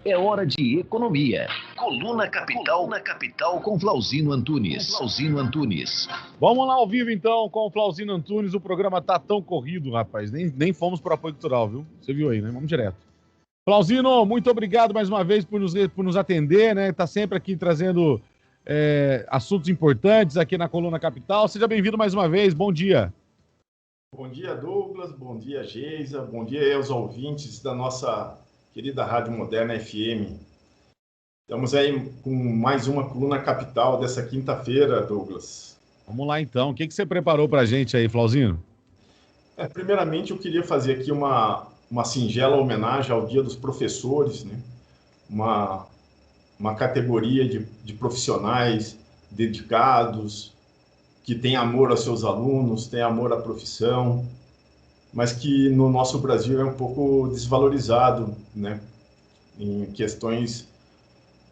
É hora de economia. Coluna Capital com Flauzino Antunes. Vamos lá ao vivo então com o Flauzino Antunes. O programa tá tão corrido, rapaz. Nem fomos para apoio cultural, viu? Você viu aí, né? Vamos direto. Flauzino, muito obrigado mais uma vez por nos atender, né? Tá sempre aqui trazendo assuntos importantes aqui na Coluna Capital. Seja bem-vindo mais uma vez. Bom dia. Bom dia, Douglas. Bom dia, Geisa. Bom dia aí aos ouvintes da nossa querida Rádio Moderna FM. Estamos aí com mais uma Coluna Capital dessa quinta-feira, Douglas. Vamos lá, então. O que você preparou para a gente aí, Flauzino? Primeiramente, eu queria fazer aqui uma singela homenagem ao Dia dos Professores, né? Uma categoria de profissionais dedicados, que têm amor aos seus alunos, têm amor à profissão, mas que no nosso Brasil é um pouco desvalorizado, né? Em questões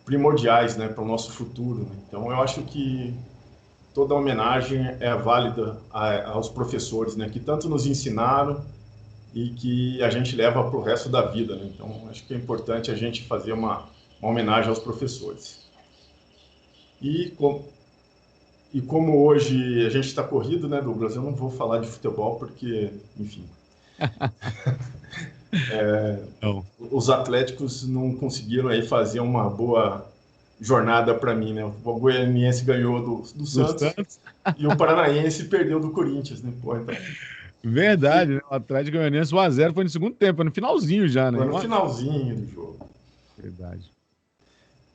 primordiais, né, para o nosso futuro. Então, eu acho que toda homenagem é válida aos professores, né, que tanto nos ensinaram e que a gente leva para o resto da vida, né? Então, acho que é importante a gente fazer uma homenagem aos professores. E como hoje a gente está corrido, né, Douglas, eu não vou falar de futebol porque, enfim... Os atléticos não conseguiram aí fazer uma boa jornada para mim, né? O Goianiense ganhou do Santos e o Paranaense perdeu do Corinthians, né? Pô, então... Verdade, né? O Atlético Goianiense 1-0 foi no segundo tempo, foi no finalzinho já, né? Foi no finalzinho do jogo. Verdade.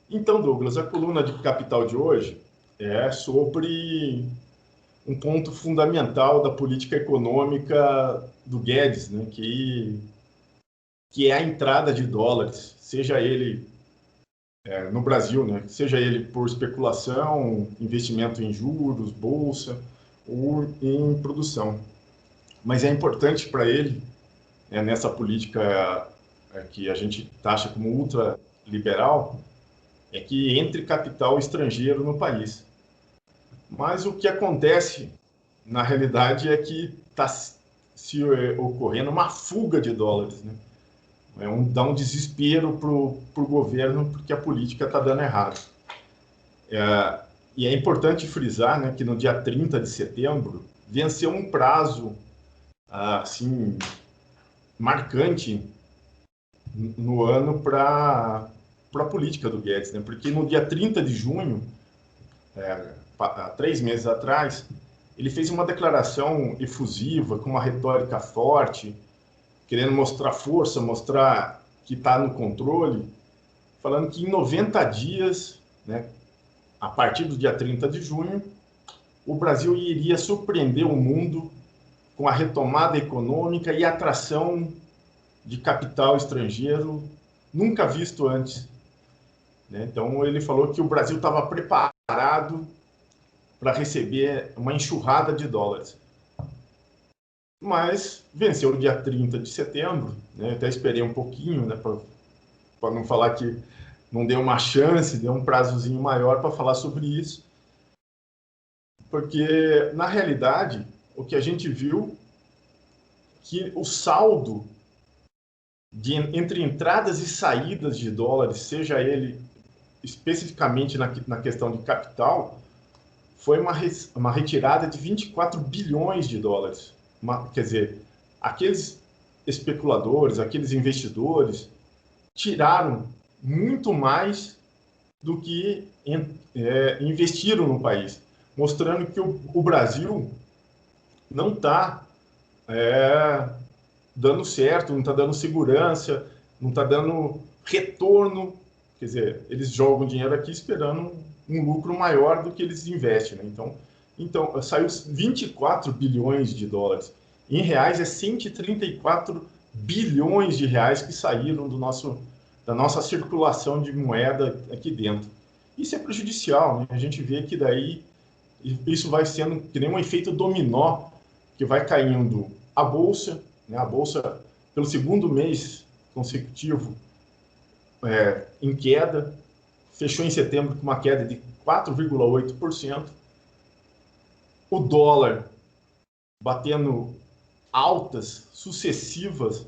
Então, Douglas, a coluna de capital de hoje é sobre um ponto fundamental da política econômica do Guedes, né? Que é a entrada de dólares, seja ele no Brasil, né? Seja ele por especulação, investimento em juros, bolsa ou em produção. Mas é importante para ele, nessa política que a gente taxa como ultraliberal, é que entre capital estrangeiro no país. Mas o que acontece, na realidade, é que está se ocorrendo uma fuga de dólares, né? Dá um desespero para o governo porque a política está dando errado. E é importante frisar, né, que no dia 30 de setembro venceu um prazo assim, marcante no ano para a política do Guedes, né? Porque no dia 30 de junho, há 3 meses atrás, ele fez uma declaração efusiva, com uma retórica forte, querendo mostrar força, mostrar que está no controle, falando que em 90 dias, né, a partir do dia 30 de junho, o Brasil iria surpreender o mundo com a retomada econômica e atração de capital estrangeiro nunca visto antes, né? Então, ele falou que o Brasil estava preparado para receber uma enxurrada de dólares. Mas venceu no dia 30 de setembro, né? Até esperei um pouquinho, né, para não falar que não deu uma chance, deu um prazozinho maior para falar sobre isso. Porque, na realidade, o que a gente viu que o saldo entre entradas e saídas de dólares, seja ele especificamente na questão de capital, foi uma retirada de 24 bilhões de dólares. Quer dizer, aqueles especuladores, aqueles investidores, tiraram muito mais do que investiram no país, mostrando que o Brasil não está dando certo, não está dando segurança, não está dando retorno. Quer dizer, eles jogam dinheiro aqui esperando um lucro maior do que eles investem, né? Então saiu 24 bilhões de dólares. Em reais, é 134 bilhões de reais que saíram da nossa circulação de moeda aqui dentro. Isso é prejudicial, né? A gente vê que daí isso vai sendo que nem um efeito dominó, que vai caindo a Bolsa, né? A Bolsa, pelo segundo mês consecutivo, em queda, fechou em setembro com uma queda de 4,8%. O dólar batendo altas sucessivas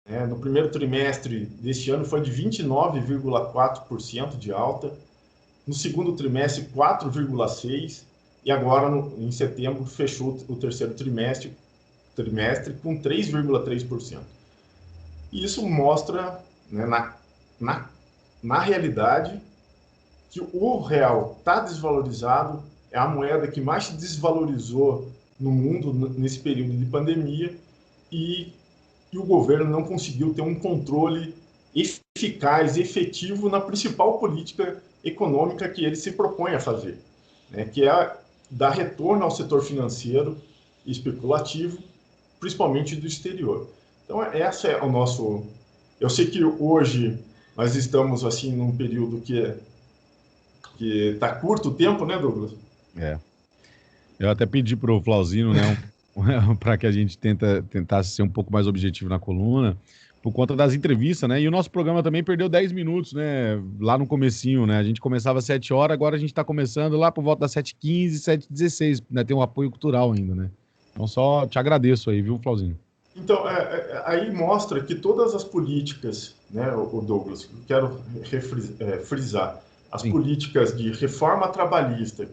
No primeiro trimestre deste ano foi de 29,4% de alta, no segundo trimestre 4,6%, e agora em setembro fechou o terceiro trimestre com 3,3%. E isso mostra, né, na realidade, que o real está desvalorizado, é a moeda que mais se desvalorizou no mundo nesse período de pandemia, e o governo não conseguiu ter um controle eficaz, efetivo na principal política econômica que ele se propõe a fazer, né, que é dar retorno ao setor financeiro e especulativo, principalmente do exterior. Então, essa é o nosso... Eu sei que hoje nós estamos assim num período que está curto o tempo, né, Douglas? Eu até pedi para o Flauzino, né, para que a gente tentasse ser um pouco mais objetivo na coluna, por conta das entrevistas, né? E o nosso programa também perdeu 10 minutos, né? Lá no comecinho, né? A gente começava às 7 horas, agora a gente está começando lá por volta das 7h15, 7h16, né? Tem um apoio cultural ainda, né? Então só te agradeço aí, viu, Flauzino? Então, aí mostra que todas as políticas, né, o Douglas, quero frisar, as Sim. políticas de reforma trabalhista,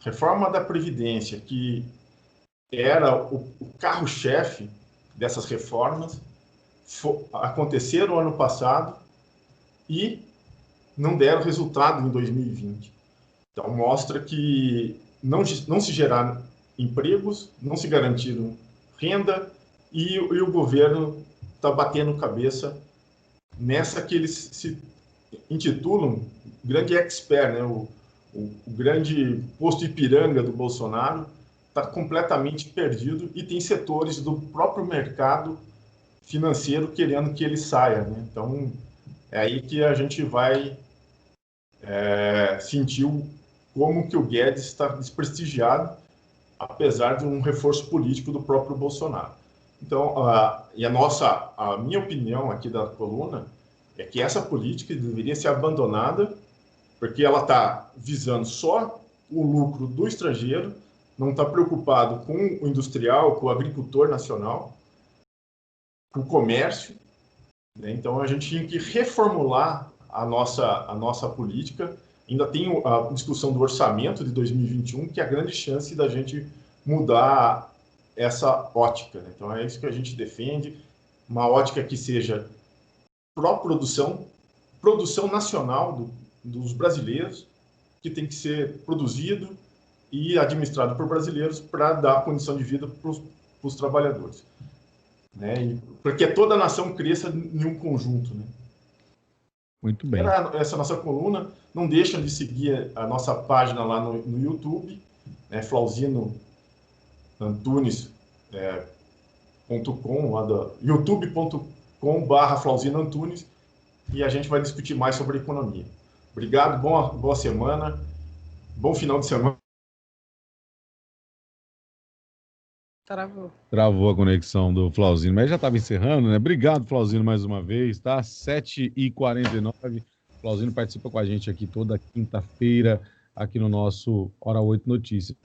reforma da Previdência, que era o carro-chefe dessas reformas, aconteceram no ano passado e não deram resultado em 2020. Então, mostra que não se geraram empregos, não se garantiram renda, e o governo está batendo cabeça nessa que eles se intitulam grande expert, né? O grande posto Ipiranga do Bolsonaro está completamente perdido, e tem setores do próprio mercado financeiro querendo que ele saia, né? Então, é aí que a gente vai sentir como que o Guedes está desprestigiado, apesar de um reforço político do próprio Bolsonaro. Então, a minha opinião aqui da coluna é que essa política deveria ser abandonada, porque ela está visando só o lucro do estrangeiro, não está preocupado com o industrial, com o agricultor nacional, com o comércio, né? Então, a gente tinha que reformular a nossa política. Ainda tem a discussão do orçamento de 2021, que é a grande chance da gente mudar essa ótica, né? Então, é isso que a gente defende, uma ótica que seja pró-produção, produção nacional dos brasileiros, que tem que ser produzido e administrado por brasileiros para dar condição de vida para os trabalhadores, né? Porque toda a nação cresça em um conjunto, né? Muito bem. Era essa nossa coluna. Não deixam de seguir a nossa página lá no YouTube, né? Flauzino Antunes .com, lá da youtube.com/Flauzino Antunes, e a gente vai discutir mais sobre economia. Obrigado, boa semana, bom final de semana. Travou a conexão do Flauzino, mas já estava encerrando, né? Obrigado, Flauzino, mais uma vez, tá? 7h49. Flauzino participa com a gente aqui toda quinta-feira, aqui no nosso Hora 8 Notícias.